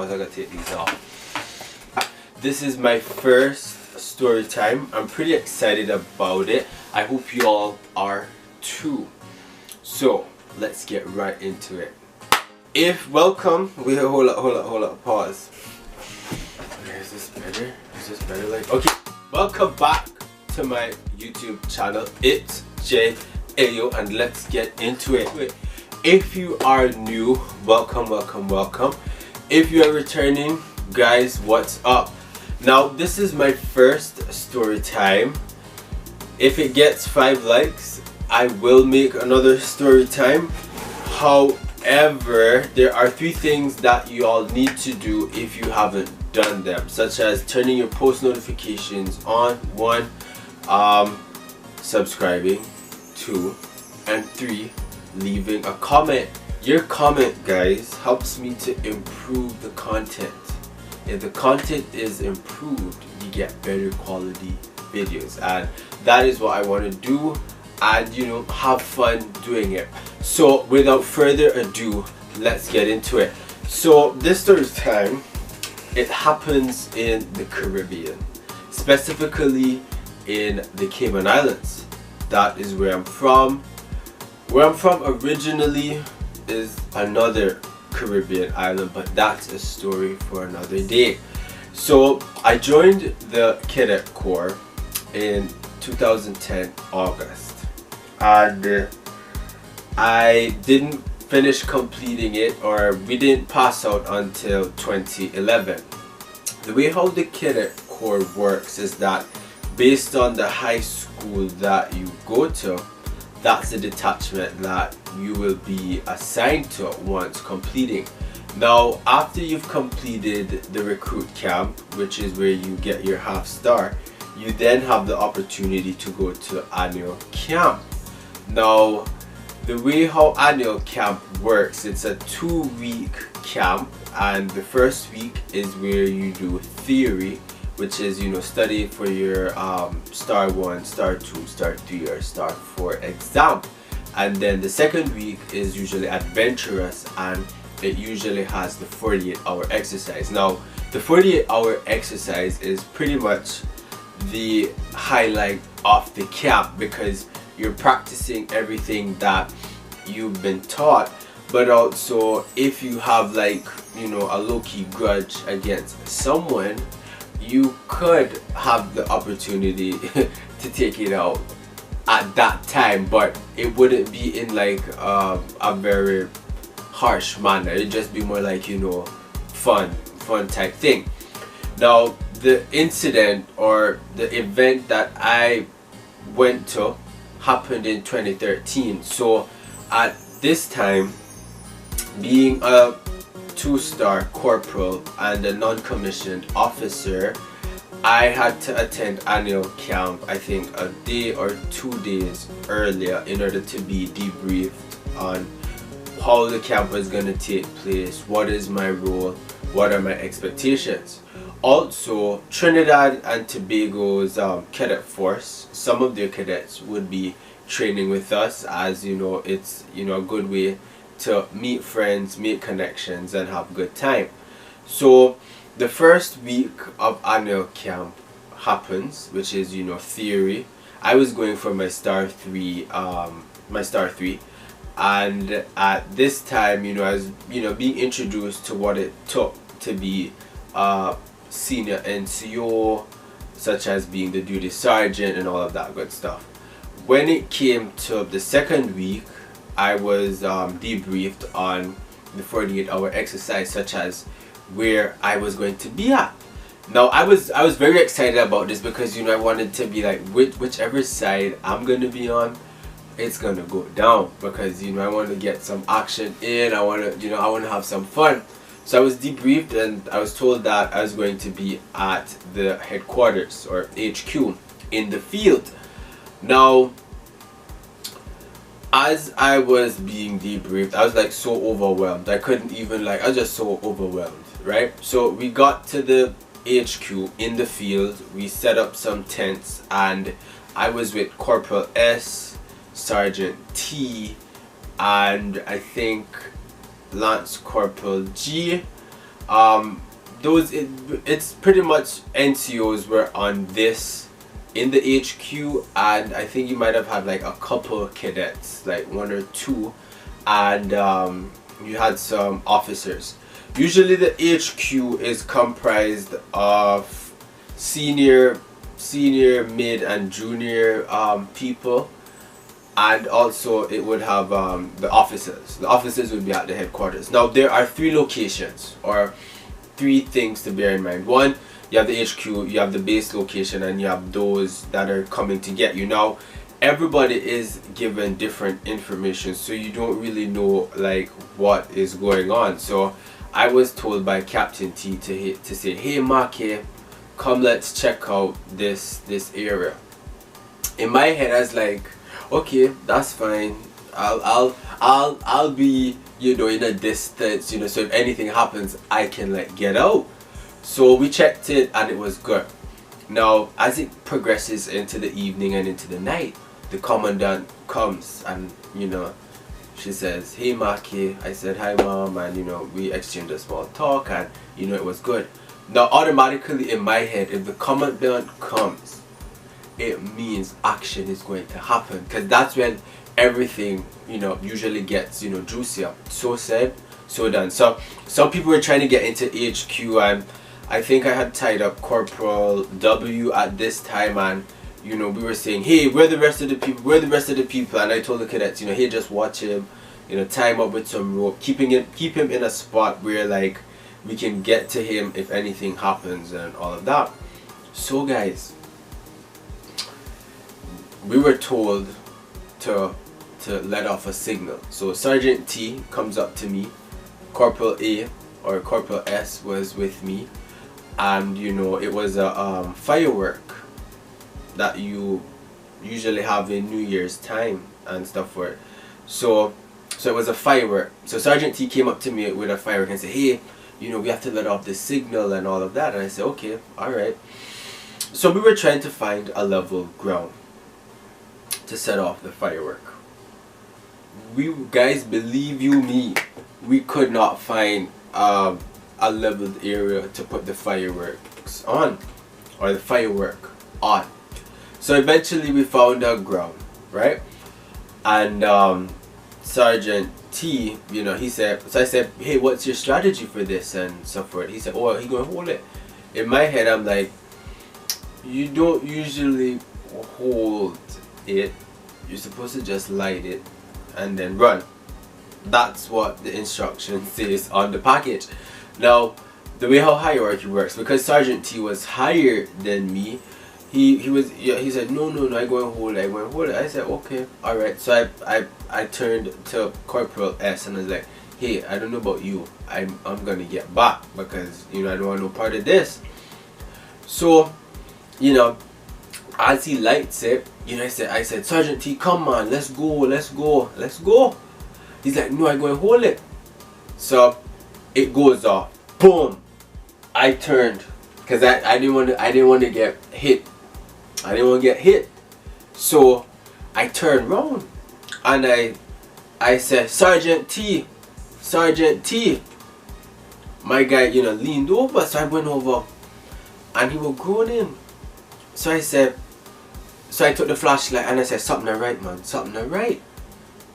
pause, I gotta take these off. This is my first story time. I'm pretty excited about it. I hope you all are too. So let's get right into it. Hold up, pause. Okay, is this better? Is this better? Okay, welcome back to my YouTube channel. It's J Ayo, and let's get into it. If you are new, welcome. If you are returning, guys, what's up? Now, this is my first story time. If it gets 5 likes, I will make another story time. However, there are 3 things that you all need to do if you haven't done them, such as turning your post notifications on, 1, subscribing, 2, and 3, leaving a comment. Your comment, guys, helps me to improve the content. If the content is improved, you get better quality videos, and that is what I want to do, and have fun doing it. So without further ado, let's get into it. So this story time, it happens in the Caribbean, specifically in the Cayman Islands. That is where I'm from. Where I'm from originally is another Caribbean island, but that's a story for another day. So I joined the Cadet Corps in 2010 August, and I didn't finish completing it, or we didn't pass out until 2011. The way how the Cadet Corps works is that based on the high school that you go to, that's the detachment that you will be assigned to once completing. Now, after you've completed the recruit camp, which is where you get your half star, you then have the opportunity to go to annual camp. Now, the way how annual camp works, it's a 2-week camp, and the first week is where you do theory, which is study for your star 1, star 2, star 3, or star 4 exam. And then the second week is usually adventurous, and it usually has the 48-hour exercise. Now, the 48-hour exercise is pretty much the highlight of the camp, because you're practicing everything that you've been taught, but also if you have a low-key grudge against someone, you could have the opportunity to take it out at that time, but it wouldn't be in a very harsh manner. It'd just be more fun type thing. Now, the incident or the event that I went to happened in 2013. So at this time, being a 2-star corporal and a non-commissioned officer, I had to attend annual camp, I think a day or 2 days earlier, in order to be debriefed on how the camp was going to take place, what is my role, what are my expectations. Also, Trinidad and Tobago's cadet force, some of their cadets would be training with us, as it's a good way to meet friends, make connections, and have a good time. So the first week of annual camp happens, which is theory. I was going for my star 3, and at this time, I was being introduced to what it took to be a senior NCO, such as being the duty sergeant and all of that good stuff. When it came to the second week, I was debriefed on the 48-hour exercise, such as where I was going to be at. Now, I was very excited about this, because I wanted to be whichever side I'm gonna be on, it's gonna go down, because I want to get some action in. I want to have some fun. So I was debriefed, and I was told that I was going to be at the headquarters, or HQ, in the field. Now, as I was being debriefed, I was so overwhelmed. I couldn't even I was just so overwhelmed, right? So we got to the HQ in the field, we set up some tents, and I was with Corporal S, Sergeant T, and I think Lance Corporal G, It's pretty much NCOs were on this in the HQ, and I think you might have had like a couple cadets, like one or two, and you had some officers. Usually the HQ is comprised of senior, mid, and junior people, and also it would have the officers. The officers would be at the headquarters. Now there are three locations, or three things to bear in mind. One, you have the HQ, you have the base location, and you have those that are coming to get you. Now everybody is given different information, so you don't really know like what is going on. So I was told by Captain T to say, hey Maki, come, let's check out this area. In my head I was like, okay, that's fine. I'll be, you know, in a distance, you know, so if anything happens I can like get out. So we checked it and it was good. Now as it progresses into the evening and into the night, the commandant comes and, you know, she says, hey Maki. I said, hi mom, and you know, we exchanged a small talk, and you know, it was good. Now automatically in my head, if the commandant comes, it means action is going to happen, because that's when everything, you know, usually gets, you know, juicier. So said, so done. So some people were trying to get into HQ, and I think I had tied up Corporal W at this time, and you know, we were saying, hey, where the rest of the people, and I told the cadets, you know, hey, just watch him, you know, tie him up with some rope, keep him in a spot where like we can get to him if anything happens and all of that. So guys, we were told to let off a signal. So Sergeant T comes up to me, Corporal A or Corporal S was with me, and you know, it was a firework that you usually have in New Year's time and stuff for it. So it was a firework. So Sergeant T came up to me with a firework and said, hey, you know, we have to let off the signal and all of that. And I said, okay, alright. So we were trying to find a level ground to set off the firework. We guys, believe you me, we could not find a leveled area to put the fireworks on, or the firework on. So eventually we found a ground, right? And Sergeant T, you know, he said, so I said, hey, what's your strategy for this and so forth? He said, oh, he gonna hold it. In my head I'm like, you don't usually hold it, you're supposed to just light it and then run. That's what the instruction says on the package. Now the way how hierarchy works, because Sergeant T was higher than me, he said, no, I go and hold it. I said, okay, alright. So I turned to Corporal S and I was like, hey, I don't know about you, I'm gonna get back, because you know, I don't want no part of this. So you know, as he lights it, you know, I said, Sergeant T, come on, let's go. He's like, no, I go and hold it. So it goes off, boom. I turned, because I didn't want to get hit. I didn't want to get hit. So I turned round and I said, Sergeant T. My guy, you know, leaned over, so I went over and he was groaning. So I said, so I took the flashlight and I said, something not right, man, something not right.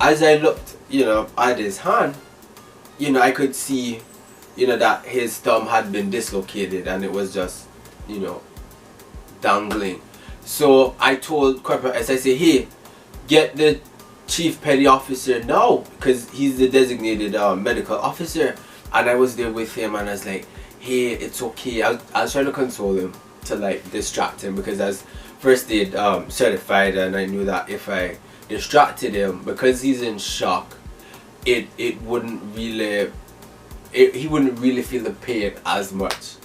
As I looked, you know, at his hand, you know, I could see, you know, that his thumb had been dislocated and it was just, you know, dangling. So I told Corporal S, I said, hey, get the Chief Petty Officer now, because he's the designated medical officer. And I was there with him and I was like, hey, it's okay. I was trying to console him, to like distract him, because as first aid certified, and I knew that if I distracted him, because he's in shock, it wouldn't really, he wouldn't really feel the pain as much.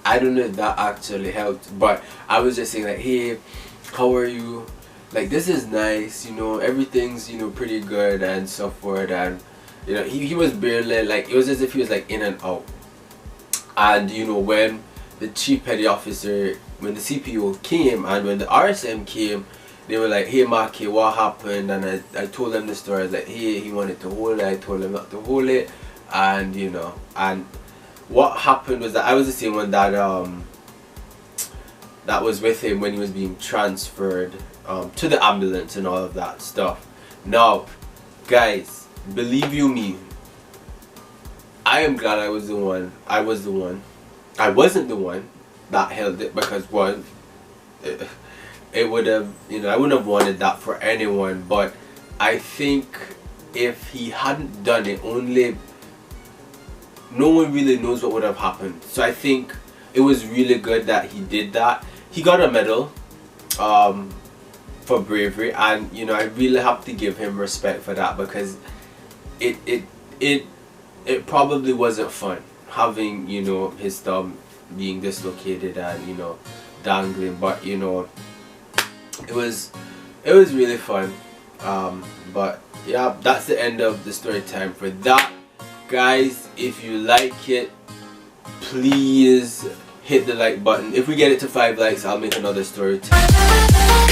I don't know if that actually helped, but I was just saying like, hey, how are you? Like, this is nice, you know, everything's, you know, pretty good and so forth. And you know, he was barely, like, it was as if he was like in and out. And you know, when the Chief Petty Officer, when the CPO came and when the RSM came, they were like, hey Maki, what happened? And I told them the story. I was like, hey, he wanted to hold it, I told him not to hold it. And you know, and what happened was that I was the same one that that was with him when he was being transferred to the ambulance and all of that stuff. Now, guys, believe you me, I am glad I was the one. I wasn't the one that held it, because one, it would have, I wouldn't have wanted that for anyone. But I think if he hadn't done it, no one really knows what would have happened. So I think it was really good that he did that. He got a medal for bravery, and I really have to give him respect for that, because it probably wasn't fun having his thumb being dislocated and dangling, but it was really fun. But yeah, that's the end of the story time for that, guys. If you like it, please hit the like button. If we get it to 5 likes, I'll make another story time.